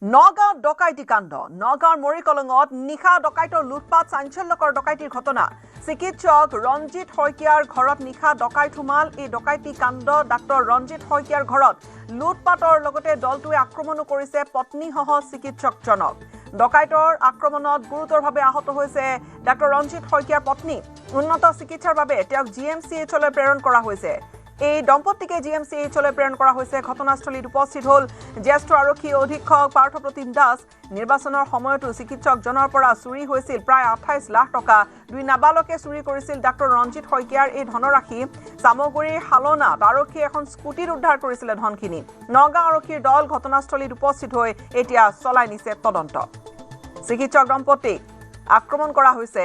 নগাঁও ডকাইতি কাণ্ড নগাঁৱৰ মৰিকলঙত নিশা ডকাইতৰ লুটপাট চাঞ্চল্যকৰ ডকাইতিৰ ঘটনা চিকিৎসক ৰঞ্জিত শইকীয়াৰ ঘৰত নিশা ডকাইত সোমাল এই ডকাইতি কাণ্ড ডাক্তৰ ৰঞ্জিত শইকীয়াৰ ঘৰত লুটপাটৰ লগতে দলটোৱে আক্ৰমণো কৰিছে পত্নীসহ চিকিৎসকজনক ডকাইতৰ আক্ৰমণত গুৰুতৰভাৱে আহত হৈছে ডাক্তৰ ৰঞ্জিত শইকীয়াৰ পত্নী উন্নত চিকিৎসাৰ বাবে তেওঁক জিএমচিএইচলৈ প্ৰেৰণ কৰা হৈছে এই দম্পতিকে জিএমচিএইচলৈ প্ৰেৰণ কৰা হৈছে ঘটনাস্থলীত উপস্থিত হ'ল জ্যেষ্ঠ আৰক্ষী অধীক্ষক পাৰ্থপ্ৰতিম দাস নিৰ্বাচনৰ সময়তো চিকিৎসকজনৰ পৰা চুৰি হৈছিল প্ৰায় 28 লাখ টকা দুই নাবালকে চুৰি কৰিছিল ডাক্তৰ ৰঞ্জিত শইকীয়াৰ এই ধনৰাশি সামগ্ৰীৰ হালনাত আৰক্ষী এখন স্কুটিত উদ্ধাৰ কৰিছিল ধনখিনি নগাঁও আৰক্ষীৰ দল ঘটনাস্থলীত উপস্থিত হৈ এতিয়া চলাই নিছে তদন্ত চিকিৎসক দম্পতিক আক্ৰমণ কৰা হৈছে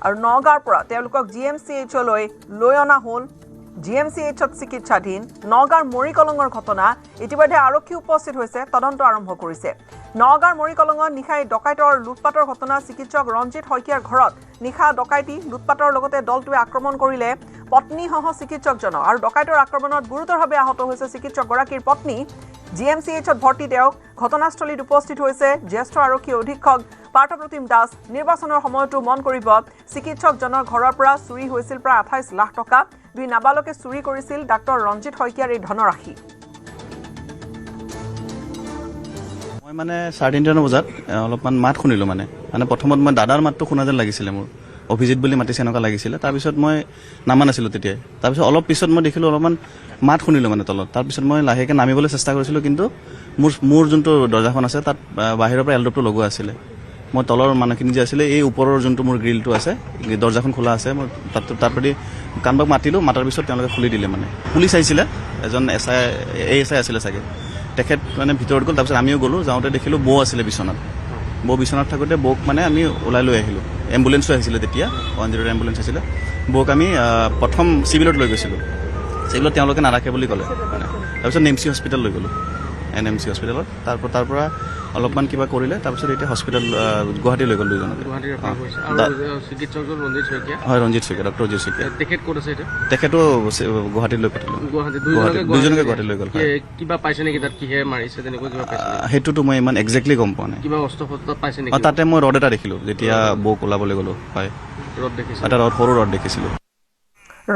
আৰু নগাঁৱৰ পৰা তেওঁলোকক জিএমচিএইচলৈ লৈ অনা হ'ল জিএমচিএইচত চিকিৎসাধীন নগাঁৱৰ মৰিকলঙৰ ঘটনা ইতিমধ্যে আৰক্ষী উপস্থিত হৈছে তদন্ত আৰম্ভ কৰিছে নগাঁৱৰ মৰিকলঙত নিশাই ডকাইতৰ লুটপাটৰ ঘটনা চিকিৎসক ৰঞ্জিত শইকীয়াৰ ঘৰত নিশা ডকাইতি লুটপাটৰ লগতে দলটোৱে আক্ৰমণ কৰিলে পত্নীসহ চিকিৎসকজনক আৰু ডকাইতৰ আক্ৰমণত গুৰুতৰভাৱে আহত হৈছে চিকিৎসকগৰাকীৰ পত্নী জিএমচিএইচত ভৰ্তি তেওঁক ঘটনাস্থলীত উপস্থিত হৈছে জ্যেষ্ঠ আৰক্ষী অধীক্ষক পাৰ্থপ্ৰতিম দাস নিৰ্বাচনৰ সময়তো মন কৰিব চিকিৎসকজনৰ ঘৰৰ পৰা চুৰি হৈছিল প্ৰায় 28 লাখ টকা দুই নাবালকে চুৰি কৰিছিল ডাক্তৰ ৰঞ্জিত শইকীয়াৰ এই ধনৰাশি মই মানে 3:30 বজাত অলপমান মাত শুনিলো মানে প্ৰথমত মই দাদাৰ মাতটো শুনা যেন লাগিছিলে মোৰ অভিজিত বুলি মাতিছে এনেকুৱা লাগিছিলে তাৰপিছত মই নামা নাছিলোঁ তেতিয়া তাৰপিছত অলপ পিছত মই দেখিলোঁ অলপমান মাত শুনিলোঁ মানে তলত তাৰপিছত মই লাহেকৈ নামিবলৈ চেষ্টা কৰিছিলোঁ কিন্তু মোৰ যোনটো দৰ্জাখন আছে তাত বাহিৰৰ পৰা এলডপটো লগোৱা আছিলে মই তলৰ মানুহখিনি যে আছিলে এই ওপৰৰ যোনটো মোৰ গ্ৰিলটো আছে দৰ্জাখন খোলা আছে মই তাৰ প্ৰতি কাৰোবাক মাতিলোঁ মাতাৰ পিছত তেওঁলোকে খুলি দিলে মানে পুলিচ আহিছিলে এজন এছআই আছিলে চাগে তেখেত মানে ভিতৰত গ'ল তাৰপিছত আমিও গ'লোঁ যাওঁতে দেখিলোঁ বৌ আছিলে বিচনাত বৌ বিচনাত থাকোঁতে বৌক মানে আমি ওলাই লৈ আহিলোঁ এম্বুলেঞ্চো আহিছিলে তেতিয়া 108 এম্বুলেঞ্চ আছিলে বৌক আমি প্ৰথম চিভিলত লৈ গৈছিলোঁ চিভিলত তেওঁলোকে নাৰাখে বুলি ক'লে মানে তাৰপিছত নেমচি হস্পিটেল লৈ গ'লোঁ NMC হস্পিটেলত তাৰ পৰা অলপমান কিবা কৰিলে তাৰপিছত এতিয়া হস্পিটেল গুৱাহাটী লৈ গ'ল দুজনক হয় ৰঞ্জিত শইকীয়া ডক্টৰ ৰঞ্জিত শইকীয়া তেখেতো গুৱাহাটীত লৈ পঠিয়ালোঁ দুজনকে গুৱাহাটী লৈ গ'ল কিবা পাইছে নেকি তাত কিহে মাৰিছে তেনেকুৱা কিবা পাইছে সেইটোতো মই ইমান একজেক্টলি গম পোৱা নাই কিবা অস্ত্ৰ শস্ত্ৰ পাইছে নেকি তাতে মই ৰড এটা দেখিলোঁ যেতিয়া বৌক ওলাবলৈ গ'লোঁ হয় ৰড দেখিছে এটা সৰু ৰড দেখিছিলোঁ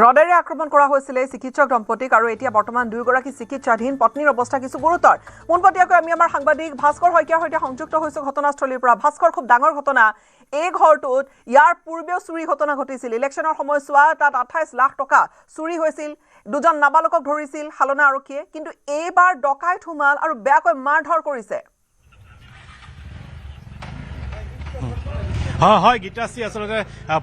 ৰডেৰে আক্ৰমণ কৰা হৈছিল চিকিৎসক দম্পতিক আৰু এতিয়া বৰ্তমান দুয়োগৰাকী চিকিৎসাধীন পত্নীৰ অৱস্থা কিছু গুৰুতৰ পোনপটীয়াকৈ আমি আমাৰ সাংবাদিক ভাস্কৰ শইকীয়াৰ সৈতে সংযুক্ত হৈছোঁ ঘটনাস্থলীৰ পৰা ভাস্কৰ খুব ডাঙৰ ঘটনা এই ঘৰটোত ইয়াৰ পূৰ্বেও চুৰি ঘটনা ঘটিছিল ইলেকশ্যনৰ সময়ছোৱা তাত 28 লাখ টকা চুৰি হৈছিল দুজন নাবালকক ধৰিছিল হালনা আৰক্ষীয়ে কিন্তু এইবাৰ ডকাইত সোমাল আৰু বেয়াকৈ মাৰধৰ কৰিছে হয় গীতাশ্ৰী আচলতে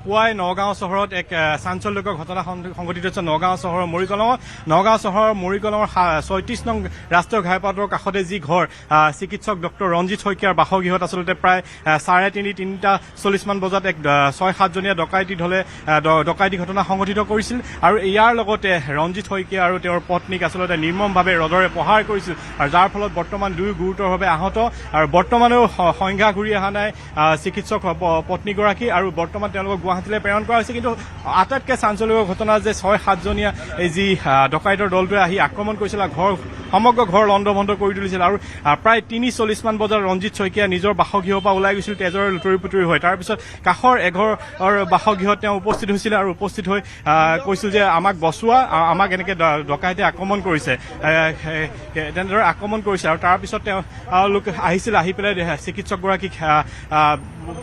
পুৱাই নগাঁও চহৰত এক চাঞ্চল্যকৰ ঘটনা সংঘটিত হৈছে নগাঁও চহৰৰ মৰিকলঙৰ 36 নং ৰাষ্ট্ৰীয় ঘাইপথৰ কাষতে যি ঘৰ চিকিৎসক ডক্টৰ ৰঞ্জিত শইকীয়াৰ বাসগৃহত আচলতে প্ৰায় 3:40 মান বজাত এক 6-7 জনীয়া ডকাইতি ঘটনা সংঘটিত কৰিছিল আৰু ইয়াৰ লগতে ৰঞ্জিত শইকীয়া আৰু তেওঁৰ পত্নীক আচলতে নিৰ্মমভাৱে ৰডৰে প্ৰহাৰ কৰিছিল আৰু যাৰ ফলত বৰ্তমান দুয়ো গুৰুতৰভাৱে আহত আৰু বৰ্তমানেও সংজ্ঞা ঘূৰি অহা নাই চিকিৎসক পত্নীগৰাকী আৰু বৰ্তমান তেওঁলোকক গুৱাহাটীলৈ প্ৰেৰণ কৰা হৈছে কিন্তু আটাইতকৈ চাঞ্চল্যকৰ ঘটনা যে 6-7 জনীয়া এই যি ডকাইতৰ দলটোৱে আহি আক্ৰমণ কৰিছিল সমগ্ৰ ঘৰ লণ্ডভণ্ড কৰি তুলিছিল আৰু প্ৰায় 3:40 মান বজাত ৰঞ্জিত শইকীয়া নিজৰ বাসগৃহৰ পৰা ওলাই গৈছিল তেজৰে লুতৰি পুতৰি হৈ তাৰপিছত কাষৰ এঘৰৰ বাসগৃহত তেওঁ উপস্থিত হৈছিল আৰু উপস্থিত হৈ কৈছিল যে আমাক বচোৱা আমাক এনেকৈ ডকাইতে আক্ৰমণ কৰিছে তেনেদৰে আক্ৰমণ কৰিছে আৰু তাৰপিছত তেওঁলোক আহিছিল আহি পেলাই চিকিৎসকগৰাকীক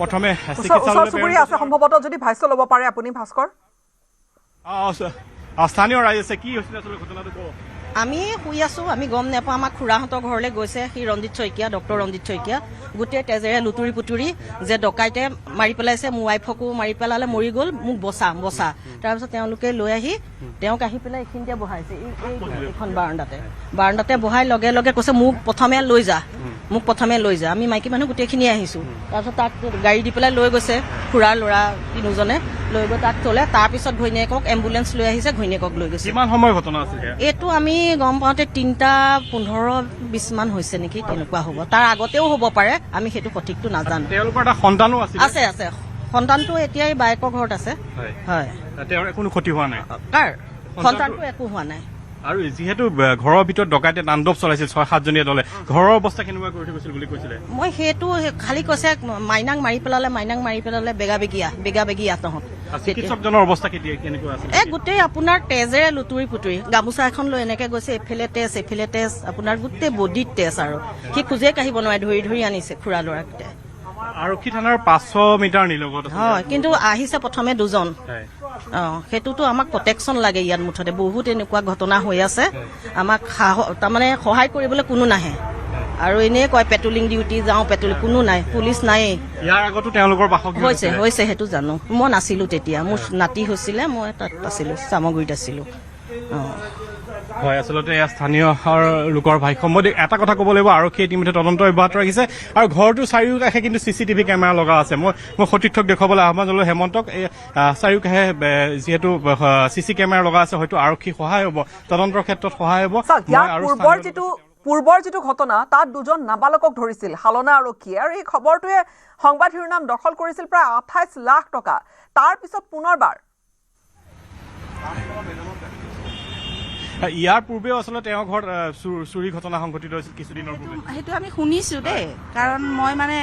প্ৰথমে চিকিৎসালয়লৈ আছে সম্ভৱতঃ যদি ভাষ্য ল'ব পাৰে আপুনি ভাস্কৰ স্থানীয় ৰাইজ আছে কি হৈছিল আচলতে ঘটনাটো কওক আমি শুই আছো আমি গম নাপাওঁ আমাৰ খুৰাহঁতৰ ঘৰলৈ গৈছে সি ৰঞ্জিত শইকীয়া ডক্টৰ ৰঞ্জিত শইকীয়া গোটেই তেজেৰে লুতুৰি পুতুৰি যে ডকাইতে মাৰি পেলাইছে মোৰ ৱাইফকো মাৰি পেলালে মৰি গ'ল মোক বচা তাৰপিছত তেওঁলোকে লৈ আহি তেওঁক আহি পেলাই এইখিনিতে বহাইছে এইখন বাৰাণ্ডাতে বহাই লগে লগে কৈছে মোক প্ৰথমে লৈ যা আমি মাইকী মানুহ গোটেইখিনি আহিছো তাৰপিছত তাক গাড়ী দি পেলাই লৈ গৈছে খুৰাৰ ল'ৰা তিনিজনে লৈ গৈ তাক থলে তাৰপিছত ঘৈণীয়েকক এম্বুলেঞ্চ লৈ আহিছে ঘৈণীয়েকক লৈ গৈছে কিমান সময় ঘটনা আছিল এইটো আমি গম পাওঁতে 3:15-20 মান হৈছে নেকি তেনেকুৱা হ'ব তাৰ আগতেও হ'ব পাৰে আমি সেইটো সঠিকটো নাজানো তেওঁলোকৰ এটা সন্তানো আছে সন্তানটো এতিয়া বাইকৰ ঘৰত আছে হয় তেওঁৰ কোনো ক্ষতি হোৱা নাই কাৰ সন্তানটো একো হোৱা নাই আৰু যিহেতু ঘৰৰ ভিতৰত ডকাইতে তাণ্ডৱ চলাইছিল 6-7জনীয়া দলে ঘৰৰ অৱস্থা কেনেকুৱা কৰি থৈ গৈছিল বুলি কৈছিলে মই সেইটো খালি কৈছে মাইনাক মাৰি পেলালে বেগা তহঁত চিকিৎসকজনৰ অৱস্থা কেনেকুৱা আছিল গোটেই আপোনাৰ তেজেৰে লুতুৰি পুতুৰি গামোচা এখন লৈ এনেকে গৈছে এইফালে তেজ আপোনাৰ গোটেই বডিত তেজ আৰু সি খোজে কাঢ়িব নোৱাৰে ধৰি আনিছে খুৰা ল'ৰাকেইটাই আৰক্ষী থানাৰ 500 মিটাৰ নিলগত হয় কিন্তু আহিছে প্ৰথমে 2জন সেইটোতো আমাক প্ৰটেকশ্যন লাগে ইয়াত মুঠতে বহুত এনেকুৱা ঘটনা হৈ আছে আমাক তাৰমানে সহায় কৰিবলৈ কোনো নাহে আৰু এনেই কয় পেট্ৰলিং ডিউটি যাওঁ কোনো নাই পুলিচ নায়েই ইয়াৰ আগতো তেওঁলোকৰ বাসগৃহ হৈছে সেইটো জানো মই নাছিলো তেতিয়া মোৰ নাতি হৈছিলে মই তাত আছিলো চামগুৰিত আছিলো হয় আচলতে এয়া স্থানীয় লোকৰ ভাষ্য মই এটা কথা ক'ব লাগিব আৰক্ষীয়ে ইতিমধ্যে তদন্ত অব্যাহত ৰাখিছে আৰু ঘৰটোৰ চাৰিওকাষে কিন্তু CCTV কেমেৰা লগা আছে মই সতীৰ্থক দেখুৱাবলৈ আহ্বান জনালো হেমন্তক এই চাৰিওকাষে যিহেতু CC কেমেৰা লগা আছে হয়তো আৰক্ষী সহায় হ'ব তদন্তৰ ক্ষেত্ৰত সহায় হ'ব পূৰ্বৰ যিটো ঘটনা তাত 2জন নাবালকক ধৰিছিল হালনা আৰক্ষীয়ে আৰু এই খবৰটোৱে সংবাদ শিৰোনাম দখল কৰিছিল প্ৰায় 28 লাখ টকা তাৰ পিছত পুনৰবাৰ ইয়াৰ পূৰ্বেও আচলতে তেওঁৰ ঘৰত চুৰি ঘটনা সংঘটিত হৈছিল কিছুদিনৰ পূৰ্বে সেইটো আমি শুনিছো দেই কাৰণ মই মানে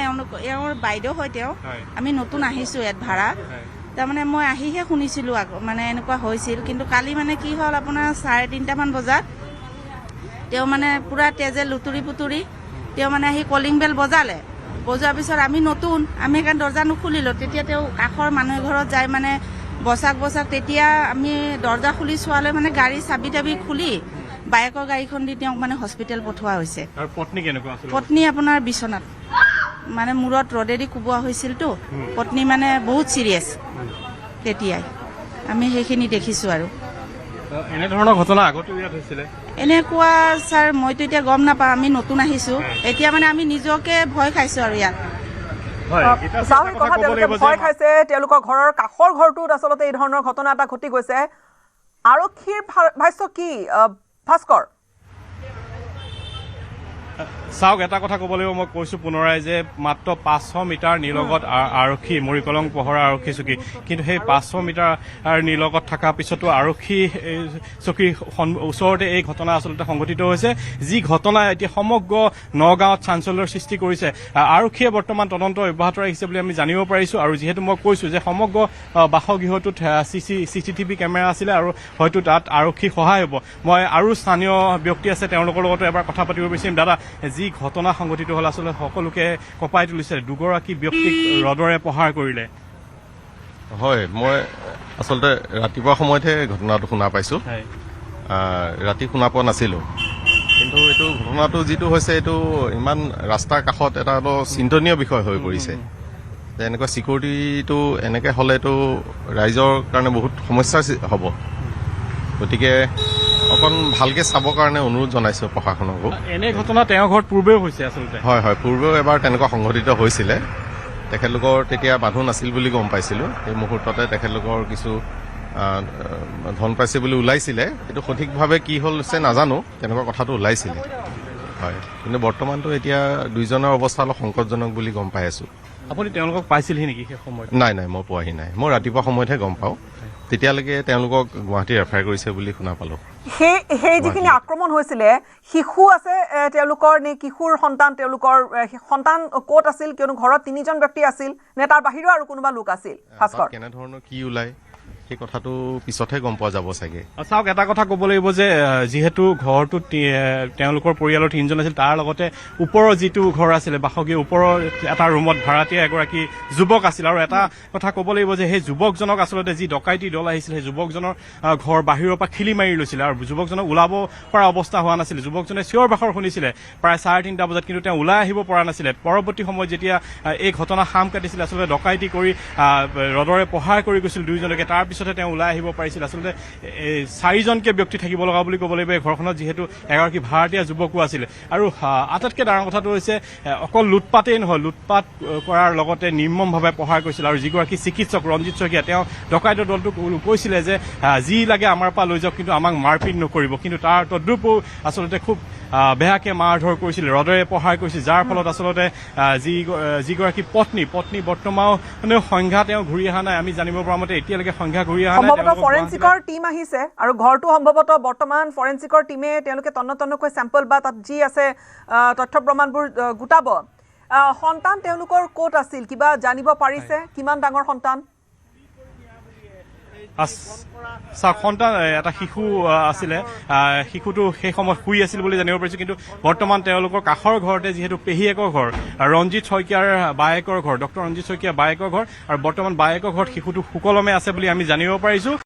এওঁৰ বাইদেউ হয় তেওঁ আমি নতুন আহিছো ইয়াত ভাড়া তাৰমানে মই আহিহে শুনিছিলো মানে এনেকুৱা হৈছিল কিন্তু কালি মানে কি হ'ল আপোনাৰ 3:30মান বজাত তেওঁ মানে পুৰা তেজে লুতুৰি পুতুৰি তেওঁ মানে আহি কলিং বেল বজালে বজোৱাৰ পিছত আমি নতুন আমি সেইকাৰণে দৰ্জা নুখুলিলোঁ তেতিয়া তেওঁ কাষৰ মানুহ ঘৰত যাই মানে বচাক তেতিয়া আমি দৰ্জা খুলি চোৱালৈ মানে গাড়ী চাবি তাবি খুলি বাইকৰ গাড়ীখন দি তেওঁক মানে হস্পিটেল পঠোৱা হৈছে আৰু পত্নী কেনেকুৱা আছিল পত্নী আপোনাৰ বিচনাত মানে মূৰত ৰদেদি কোবোৱা হৈছিলতো পত্নী মানে বহুত চিৰিয়াছ তেতিয়াই আমি সেইখিনি দেখিছোঁ আৰু এনেধৰণৰ ঘটনা আগতো ইয়াত হৈছিলে এনেকুৱা ছাৰ মইতো এতিয়া গম নাপাওঁ আমি নতুন আহিছোঁ এতিয়া মানে আমি নিজকে ভয় খাইছোঁ আৰু ইয়াত ভয় খাইছে তেওঁলোকৰ ঘৰৰ কাষৰ ঘৰটোত আচলতে এই ধৰণৰ ঘটনা এটা ঘটি গৈছে আৰক্ষীৰ ভাষ্য কি ভাস্কৰ চাওক এটা কথা ক'ব লাগিব মই কৈছোঁ পুনৰাই যে মাত্ৰ 500 মিটাৰ নিলগত আৰক্ষী মৰিকলং পহৰা আৰক্ষী চকী কিন্তু সেই 500 মিটাৰ নিলগত থকা পিছতো আৰক্ষী চকীৰ ওচৰতে এই ঘটনা আচলতে সংঘটিত হৈছে যি ঘটনা এতিয়া সমগ্ৰ নগাঁৱত চাঞ্চল্যৰ সৃষ্টি কৰিছে আৰক্ষীয়ে বৰ্তমান তদন্ত অব্যাহত ৰাখিছে বুলি আমি জানিব পাৰিছোঁ আৰু যিহেতু মই কৈছোঁ যে সমগ্ৰ বাসগৃহটোত CCTV কেমেৰা আছিলে আৰু হয়তো তাত আৰক্ষী সহায় হ'ব মই আৰু স্থানীয় ব্যক্তি আছে তেওঁলোকৰ লগতো এবাৰ কথা পাতিব বিচাৰিম দাদা যি ঘটনা সংঘটিত হ'ল আচলতে সকলোকে কঁপাই তুলিছে দুগৰাকী ব্যক্তিক ৰদৰে প্ৰহাৰ কৰিলে হয় মই আচলতে ৰাতিপুৱা সময়তহে ঘটনাটো শুনা পাইছোঁ ৰাতি শুনা পোৱা নাছিলোঁ কিন্তু এইটো ঘটনাটো যিটো হৈছে এইটো ইমান ৰাস্তাৰ কাষত এটা চিন্তনীয় বিষয় হৈ পৰিছে যে এনেকুৱা ছিকিউৰিটিটো এনেকৈ হ'লেতো ৰাইজৰ কাৰণে বহুত সমস্যা হ'ব গতিকে অকণ ভালকৈ চাবৰ কাৰণে অনুৰোধ জনাইছোঁ প্ৰশাসনকো এনে ঘটনা তেওঁৰ ঘৰত পূৰ্বেও হৈছে আচলতে হয় পূৰ্বেও এবাৰ তেনেকুৱা সংঘটিত হৈছিলে তেখেতলোকৰ তেতিয়া মানুহ নাছিল বুলি গম পাইছিলোঁ সেই মুহূৰ্ততে তেখেতলোকৰ কিছু ধন পাইছে বুলি ওলাইছিলে কিন্তু সঠিকভাৱে কি হৈছে নাজানো তেনেকুৱা কথাটো ওলাইছিলে হয় কিন্তু বৰ্তমানতো এতিয়া 2জনৰ অৱস্থা অলপ সংকটজনক বুলি গম পাই আছোঁ আপুনি তেওঁলোকক পাইছিলহি নেকি সেই সময়ত নাই মই পোৱাহি নাই মই ৰাতিপুৱা সময়তহে গম পাওঁ তেতিয়ালৈকে তেওঁলোকক গুৱাহাটী ৰেফাৰ কৰিছে বুলি শুনা পালোঁ সেই যিখিনি আক্ৰমণ হৈছিলে শিশু আছে তেওঁলোকৰ নে কিশোৰ সন্তান তেওঁলোকৰ সন্তান ক'ত আছিল কিয়নো ঘৰত 3জন ব্যক্তি আছিল নে তাৰ বাহিৰেও আৰু কোনোবা লোক আছিল ভাস্কৰ কেনেধৰণৰ কি ওলায় সেই কথাটো পিছতহে গম পোৱা যাব চাগে চাওক এটা কথা ক'ব লাগিব যে যিহেতু ঘৰটোত তেওঁলোকৰ পৰিয়ালৰ 3জন আছিল তাৰ লগতে ওপৰৰ যিটো ঘৰ আছিলে বাসগৃহ ওপৰৰ এটা ৰুমত ভাড়াতীয়া এগৰাকী যুৱক আছিল আৰু এটা কথা ক'ব লাগিব যে সেই যুৱকজনক আচলতে যি ডকাইতি দল আহিছিল সেই যুৱকজনৰ ঘৰ বাহিৰৰ পৰা খিলি মাৰি লৈছিলে আৰু যুৱকজনক ওলাব পৰা অৱস্থা হোৱা নাছিল যুৱকজনে চিঞৰ বাখৰ শুনিছিলে প্ৰায় 3:30 বজাত কিন্তু তেওঁ ওলাই আহিব পৰা নাছিলে পৰৱৰ্তী সময়ত যেতিয়া এই ঘটনা সাম কাটিছিলে আচলতে ডকাইতি কৰি ৰদৰে প্ৰহাৰ কৰি গৈছিল 2জনকে তাৰ পিছতে তেওঁ ওলাই আহিব পাৰিছিল আচলতে 4জনকে ব্যক্তি থাকিব লগা বুলি ক'ব লাগিব এই ঘৰখনত যিহেতু এগৰাকী ভাড়াতীয়া যুৱকো আছিল আৰু আটাইতকৈ ডাঙৰ কথাটো হৈছে অকল লুটপাতেই নহয় লুটপাত কৰাৰ লগতে নিৰ্মমভাৱে প্ৰহাৰ কৰিছিল আৰু যিগৰাকী চিকিৎসক ৰঞ্জিত শইকীয়া তেওঁ ডকাইতৰ দলটোক কৈছিলে যে যি লাগে আমাৰ পৰা লৈ যাওক কিন্তু আমাক মাৰপিট নকৰিব কিন্তু তাৰ তদ্ৰুপও আচলতে খুব বেয়াকে মাৰধৰ কৰিছিল, ৰদেৰে প্ৰহাৰ কৰিছিল, যাৰ ফলত আচলতে যিগৰাকী পত্নী বৰ্তমানেও সংজ্ঞা তেওঁ ঘূৰি অহা নাই। আমি জানিব পৰা মতে এতিয়ালৈকে সংজ্ঞা ঘূৰি অহা নাই। সম্ভৱতঃ ফৰেনচিকৰ টীম আহিছে আৰু ঘৰটো সম্ভৱতঃ বৰ্তমান ফৰেনচিকৰ টীমে তেওঁলোকে তন্নতন্নকৈ চেম্পল বা তাত যি আছে তথ্য প্ৰমাণবোৰ গোটাব। সন্তান তেওঁলোকৰ ক'ত আছিল, কিবা জানিব পাৰিছে? কিমান ডাঙৰ সন্তান? চাওক, সন্তান এটা শিশু আছিলে, শিশুটো সেই সময়ত শুই আছিল বুলি জানিব পাৰিছোঁ। কিন্তু বৰ্তমান তেওঁলোকৰ কাষৰ ঘৰতে যিহেতু পেহীয়েকৰ ঘৰ, ৰঞ্জিত শইকীয়াৰ বায়েকৰ ঘৰ, ডক্টৰ ৰঞ্জিত শইকীয়াৰ বায়েকৰ ঘৰ, আৰু বৰ্তমান বায়েকৰ ঘৰত শিশুটো সুকলমে আছে বুলি আমি জানিব পাৰিছোঁ।